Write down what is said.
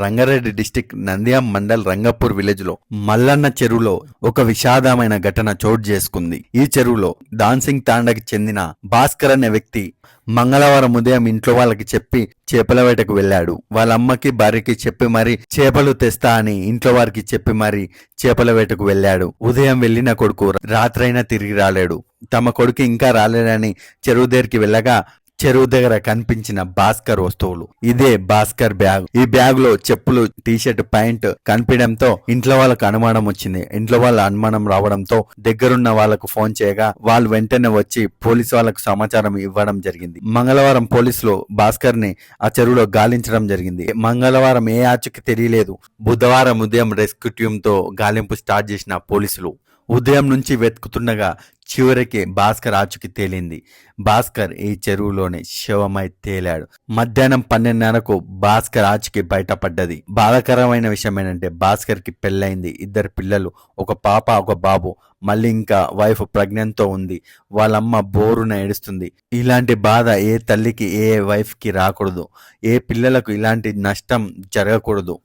Rangareddy district నంద్యాం mandal Rangpur village లో మల్లన్న చెరువులో ఒక విషాదమైన ఘటన చోటు చేసుకుంది. ఈ చెరువులో డాన్సింగ్ తాండకి చెందిన భాస్కర్ అనే వ్యక్తి మంగళవారం ఉదయం ఇంట్లో వాళ్ళకి చెప్పి చేపల వేటకు వెళ్ళాడు. వాళ్ళ అమ్మకి భార్యకి చెప్పి మరి చేపలు తెస్తా అని ఇంట్లో వారికి చెప్పి మరి చేపల వేటకు వెళ్ళాడు. ఉదయం వెళ్ళిన కొడుకు రాత్రైనా తిరిగి రాలేడు. తమ కొడుకు ఇంకా రాలేడని చెరువు దగ్గరికి వెళ్ళగా చెరువు దగ్గర కనిపించిన భాస్కర్ వస్తువులు, ఇదే భాస్కర్ బ్యాగ్. ఈ బ్యాగ్ లో చెప్పులు, టీషర్ట్, ప్యాంట్ కనిపించడంతో ఇంట్లో వాళ్ళకు అనుమానం వచ్చింది. ఇంట్లో వాళ్ళ అనుమానం రావడంతో దగ్గరున్న వాళ్ళకు ఫోన్ చేయగా వాళ్ళు వెంటనే వచ్చి పోలీసు వాళ్ళకు సమాచారం ఇవ్వడం జరిగింది. మంగళవారం పోలీసులు భాస్కర్ ని ఆ చెరువులో గాలించడం జరిగింది. మంగళవారం ఏ ఆచూకీ తెలియలేదు. బుధవారం ఉదయం రెస్క్యూ టీమ్ తో గాలింపు స్టార్ట్ చేసిన పోలీసులు ఉదయం నుంచి వెతుకుతుండగా చివరికి భాస్కర్ ఆచూకీ తేలింది. భాస్కర్ ఈ చెరువులోనే శవమై తేలాడు. మధ్యాహ్నం 12:30కు భాస్కర్ ఆచూకీ బయటపడ్డది. బాధాకరమైన విషయం ఏంటంటే భాస్కర్ కి పెళ్ళైంది, 2 పిల్లలు, ఒక పాప ఒక బాబు. మళ్ళీ ఇంకా వైఫ్ ప్రెగ్నెంట్ తో ఉంది. వాళ్ళమ్మ బోరున ఏడుస్తుంది. ఇలాంటి బాధ ఏ తల్లికి ఏ వైఫ్ కి రాకూడదు. ఏ పిల్లలకు ఇలాంటి నష్టం జరగకూడదు.